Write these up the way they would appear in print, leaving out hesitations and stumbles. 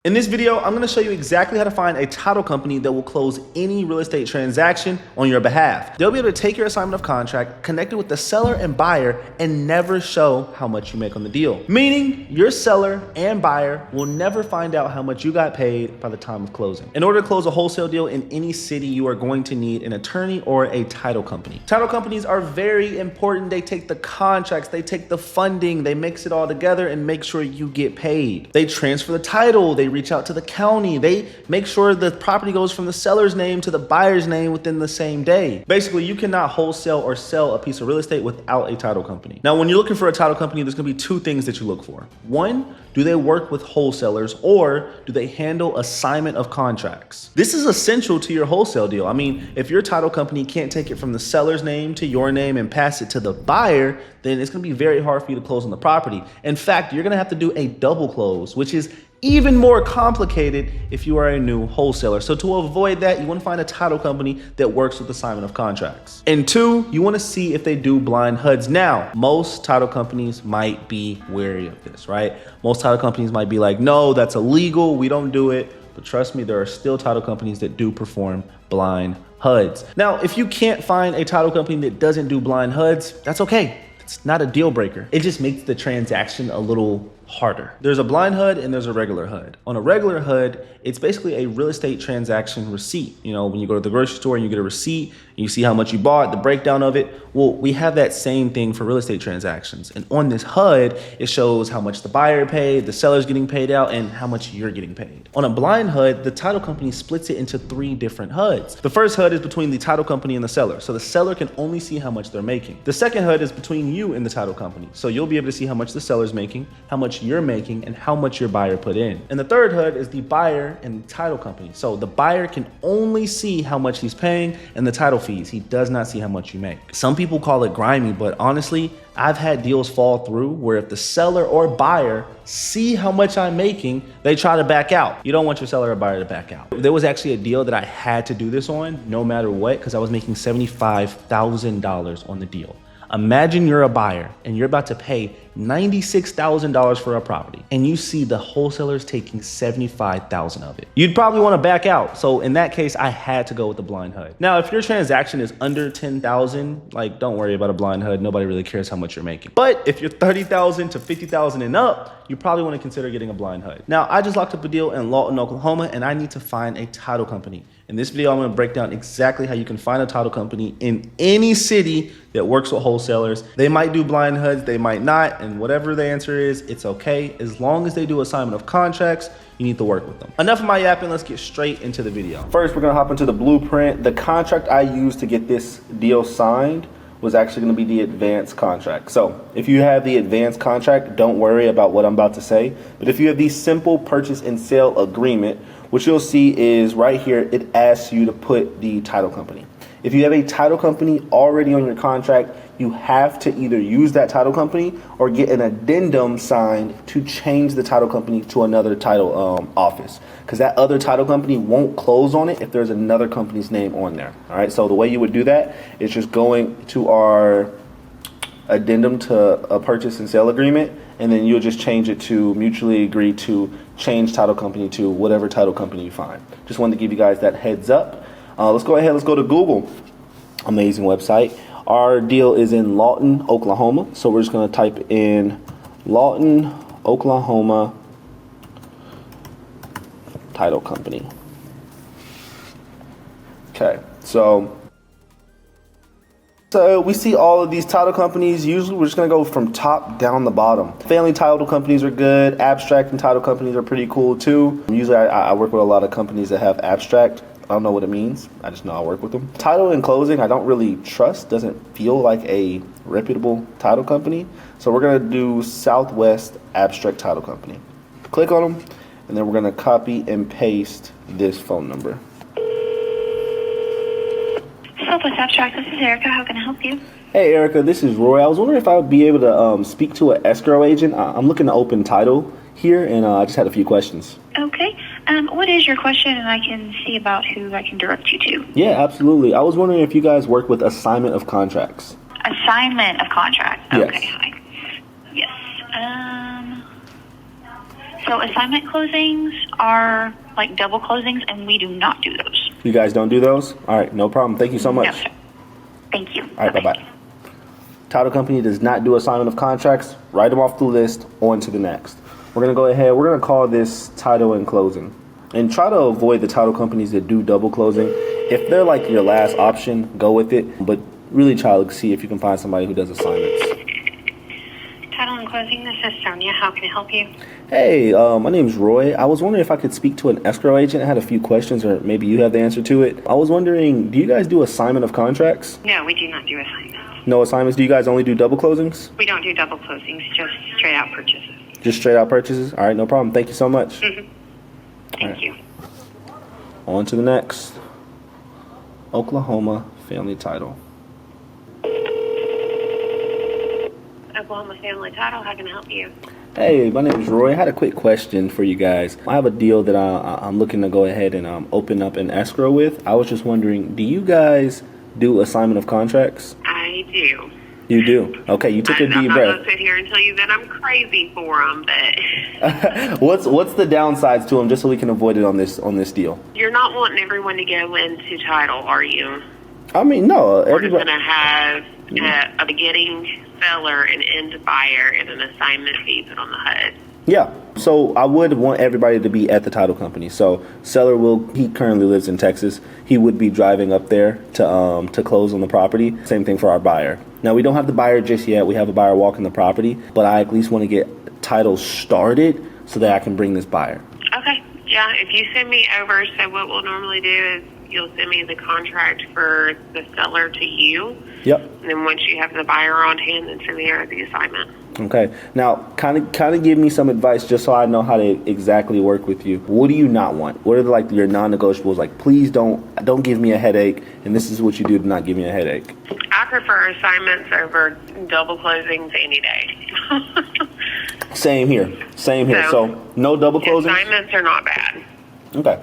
In this video, I'm going to show you exactly how to find a title company that will close any real estate transaction on your behalf. They'll be able to take your assignment of contract, connect it with the seller and buyer, and never show how much you make on the deal. Meaning, your seller and buyer will never find out how much you got paid by the time of closing. In order to close a wholesale deal in any city, you are going to need an attorney or a title company. Title companies are very important. They take the contracts, they take the funding, they mix it all together and make sure you get paid. They transfer the title, they reach out to the county. They make sure the property goes from the seller's name to the buyer's name within the same day. Basically, you cannot wholesale or sell a piece of real estate without a title company. Now, when you're looking for a title company, there's gonna be two things that you look for. One, do they work with wholesalers or do they handle assignment of contracts? This is essential to your wholesale deal. I mean, if your title company can't take it from the seller's name to your name and pass it to the buyer, then it's gonna be very hard for you to close on the property. In fact, you're gonna have to do a double close, which is even more complicated if you are a new wholesaler. So to avoid that, you want to find a title company that works with assignment of contracts. And two, you want to see if they do blind HUDs. Now, most title companies might be wary of this, right? Most title companies might be like, no, that's illegal, we don't do it. But trust me, there are still title companies that do perform blind HUDs. Now, if you can't find a title company that doesn't do blind HUDs, that's okay. It's not a deal breaker. It just makes the transaction a little harder. There's a blind HUD and there's a regular HUD. On a regular HUD, it's basically a real estate transaction receipt. You know, when you go to the grocery store and you get a receipt, and you see how much you bought, the breakdown of it. Well, we have that same thing for real estate transactions. And on this HUD, it shows how much the buyer paid, the seller's getting paid out, and how much you're getting paid. On a blind HUD, the title company splits it into three different HUDs. The first HUD is between the title company and the seller. So the seller can only see how much they're making. The second HUD is between you and the title company. So you'll be able to see how much the seller's making, how much you're making, and how much your buyer put in. And the third HUD is the buyer and the title company. So the buyer can only see how much he's paying and the title fees. He does not see how much you make. Some people call it grimy, but honestly, I've had deals fall through where if the seller or buyer see how much I'm making, they try to back out. You don't want your seller or buyer to back out. There was actually a deal that I had to do this on no matter what, because I was making $75,000 on the deal. Imagine you're a buyer and you're about to pay $96,000 for a property and you see the wholesalers taking $75,000 of it. You'd probably want to back out. So in that case, I had to go with the blind HUD. Now, if your transaction is under $10,000, like don't worry about a blind HUD. Nobody really cares how much you're making. But if you're $30,000 to $50,000 and up, you probably want to consider getting a blind HUD. Now, I just locked up a deal in Lawton, Oklahoma, and I need to find a title company. In this video, I'm going to break down exactly how you can find a title company in any city that works with wholesalers. They might do blind HUDs, they might not, and whatever the answer is, it's okay. As long as they do assignment of contracts, you need to work with them. Enough of my yapping, let's get straight into the video. First, we're going to hop into the blueprint. The contract I used to get this deal signed was actually going to be the advance contract. So if you have the advance contract, don't worry about what I'm about to say. But if you have the simple purchase and sale agreement, what you'll see is right here, it asks you to put the title company. If you have a title company already on your contract, you have to either use that title company or get an addendum signed to change the title company to another title office, because that other title company won't close on it if there's another company's name on there. All right, so the way you would do that is just going to our addendum to a purchase and sale agreement, and then you'll just change it to mutually agree to change title company to whatever title company you find. Just wanted to give you guys that heads up. Let's go ahead, let's go to Google. Amazing website. Our deal is in Lawton, Oklahoma. So we're just gonna type in Lawton, Oklahoma title company. Okay, so we see all of these title companies. Usually we're just gonna go from top down the bottom. Family title companies are good. Abstract and title companies are pretty cool too. Usually I work with a lot of companies that have abstract. I don't know what it means. I just know I work with them. Title and closing, I don't really trust. Doesn't feel like a reputable title company. So we're gonna do Southwest Abstract Title Company. Click on them, and then we're gonna copy and paste this phone number. Southwest Abstract, this is Erica. How can I help you? Hey Erica, this is Roy. I was wondering if I would be able to speak to an escrow agent. I'm looking to open title here, and I just had a few questions. Okay. What is your question, and I can see about who I can direct you to. Yeah, absolutely. I was wondering if you guys work with assignment of contracts. Assignment of contract. Yes. Okay, hi. Yes. So assignment closings are like double closings, and we do not do those. You guys don't do those? All right, no problem. Thank you so much. No, sir. Thank you. All right, bye-bye. Title company does not do assignment of contracts. Write them off the list, on to the next. We're going to go ahead. We're going to call this title and closing. And try to avoid the title companies that do double closing. If they're like your last option, go with it. But really try to see if you can find somebody who does assignments. Title and closing, this is Sonia. How can I help you? Hey, my name's Roy. I was wondering if I could speak to an escrow agent. I had a few questions, or maybe you have the answer to it. I was wondering, do you guys do assignment of contracts? No, we do not do assignments. No assignments? Do you guys only do double closings? We don't do double closings, just straight out purchases. Just straight out purchases? All right, no problem. Thank you so much. Thank you. On to the next. Oklahoma family title. Oklahoma Family Title, how can I help you? Hey, my name is Roy. I had a quick question for you guys. I have a deal that I'm looking to go ahead and open up an escrow with. I was just wondering, do you guys do assignment of contracts? I do. You do? Okay, you took a deep I'm not breath. going to sit here and tell you that I'm crazy for them, but What's the downsides to them, just so we can avoid it on this deal? you're not wanting everyone to go into title, are you? I mean, no. We're just going Everybody. to have a beginning seller, an end buyer, and an assignment fee put on the HUD. Yeah. So I would want everybody to be at the title company. So seller he currently lives in Texas. He would be driving up there to close on the property. Same thing for our buyer. Now we don't have the buyer just yet. We have a buyer walking the property, but I at least want to get title started so that I can bring this buyer. Okay. Yeah, if you send me over, so what we'll normally do is you'll send me the contract for the seller to you. Yep. And then once you have the buyer on hand, then send me over the assignment. Okay. Now, kind of give me some advice just so I know how to exactly work with you. What do you not want? What are like your non-negotiables? Like, please don't give me a headache, and this is what you do to not give me a headache. I prefer assignments over double closings any day. Same here. So no double closings? Assignments are not bad. Okay.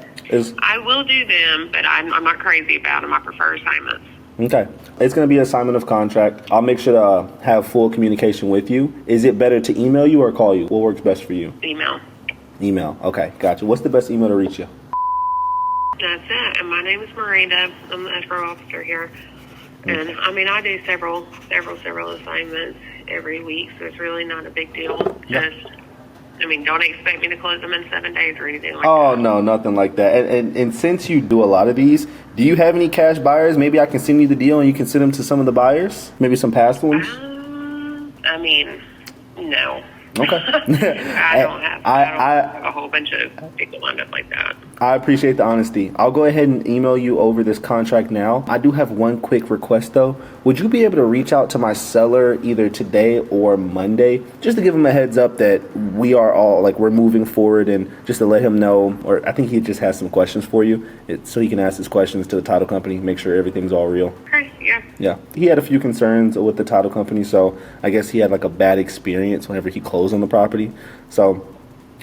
I will do them, but I'm not crazy about them. I prefer assignments. Okay. It's going to be an assignment of contract. I'll make sure to have full communication with you. Is it better to email you or call you? What works best for you? Email. Email. Okay. Gotcha. What's the best email to reach you? That's it. And my name is Miranda. I'm the escrow officer here. And I mean, I do several assignments every week, so it's really not a big deal. Don't expect me to close them in 7 days or anything like that. Oh, no, nothing like that. And since you do a lot of these, do you have any cash buyers? Maybe I can send you the deal and you can send them to some of the buyers? Maybe some past ones? No. Okay. I don't have a whole bunch of people lined up like that. I appreciate the honesty. I'll go ahead and email you over this contract now. I do have one quick request though. Would you be able to reach out to my seller either today or Monday just to give him a heads up that we're moving forward, and just to let him know, or I think he just has some questions for you so he can ask his questions to the title company, make sure everything's all real. Okay, yeah. Yeah. He had a few concerns with the title company, so I guess he had like a bad experience whenever he closed on the property. So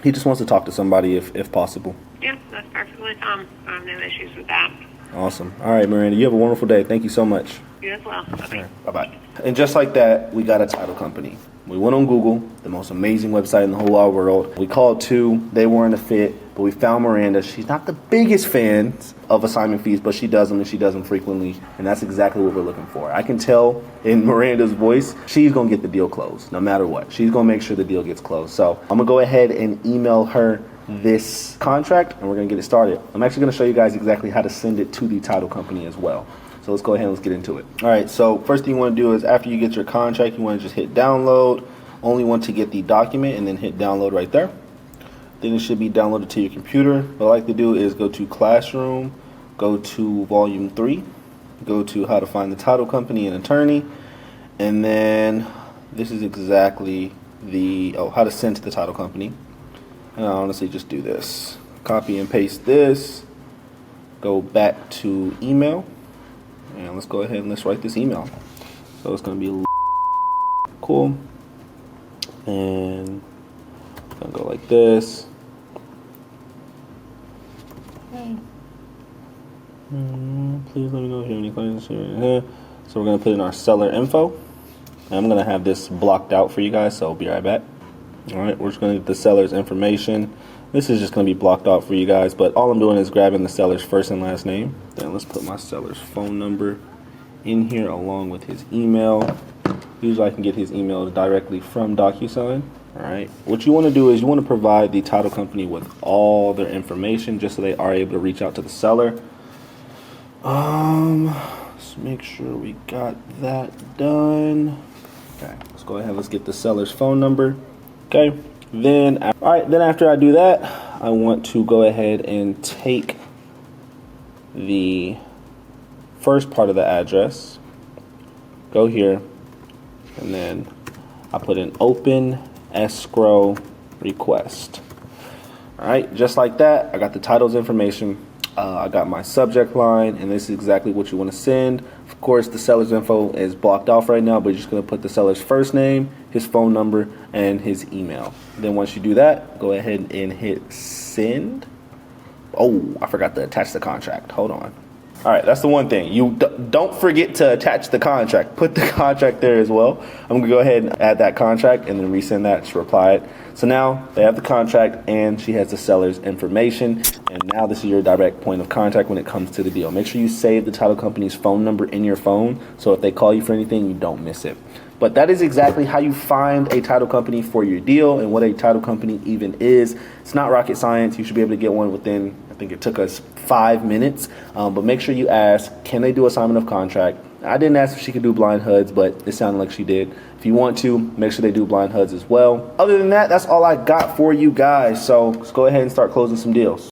he just wants to talk to somebody if possible. Yeah, that's perfectly fine. I have no issues with that. Awesome. All right, Miranda, you have a wonderful day. Thank you so much. You as well. Bye-bye. Bye-bye. And just like that, we got a title company. We went on Google, the most amazing website in the whole wide world. We called two. They weren't a fit, but we found Miranda. She's not the biggest fan of assignment fees, but she does them, and she does them frequently, and that's exactly what we're looking for. I can tell in Miranda's voice, she's going to get the deal closed, no matter what. She's going to make sure the deal gets closed. So I'm going to go ahead and email her this contract, and we're going to get it started. I'm actually going to show you guys exactly how to send it to the title company as well. So let's go ahead and let's get into it. All right, so first thing you want to do is after you get your contract, you want to just hit download. Only want to get the document and then hit download right there. Then it should be downloaded to your computer. What I like to do is go to Classroom, go to Volume 3, go to How to Find the Title Company and Attorney, and then this is exactly how to send to the title company. And I'll honestly just do this. Copy and paste this, go back to email, and let's go ahead and let's write this email. So it's going to be cool, and it's going to go like this. Please let me know if you have any questions here. So we're going to put in our seller info, and I'm going to have this blocked out for you guys, so I'll be right back. All right, we're just going to get the seller's information. This is just going to be blocked out for you guys, but all I'm doing is grabbing the seller's first and last name. Then let's put my seller's phone number in here along with his email. Usually I can get his email directly from DocuSign. All right. What you want to do is you want to provide the title company with all their information just so they are able to reach out to the seller. Let's make sure we got that done. Okay. Let's go ahead. Let's get the seller's phone number. Okay. Then, all right. Then after I do that, I want to go ahead and take the first part of the address, go here, and then I put an open escrow request. All right, just like that, I got the title's information. I got my subject line, and this is exactly what you want to send. Of course, the seller's info is blocked off right now, but you're just going to put the seller's first name, his phone number, and his email. Then once you do that, go ahead and hit send. Oh, I forgot to attach the contract. Hold on. All right, that's the one thing. You don't forget to attach the contract. Put the contract there as well. I'm going to go ahead and add that contract and then resend that to reply it. So now they have the contract and she has the seller's information. And now this is your direct point of contact when it comes to the deal. Make sure you save the title company's phone number in your phone so if they call you for anything, you don't miss it. But that is exactly how you find a title company for your deal and what a title company even is. It's not rocket science. You should be able to get one within, I think it took us 5 minutes. But make sure you ask, can they do assignment of contract? I didn't ask if she could do blind HUDs, but it sounded like she did. If you want to, make sure they do blind HUDs as well. Other than that, that's all I got for you guys. So let's go ahead and start closing some deals.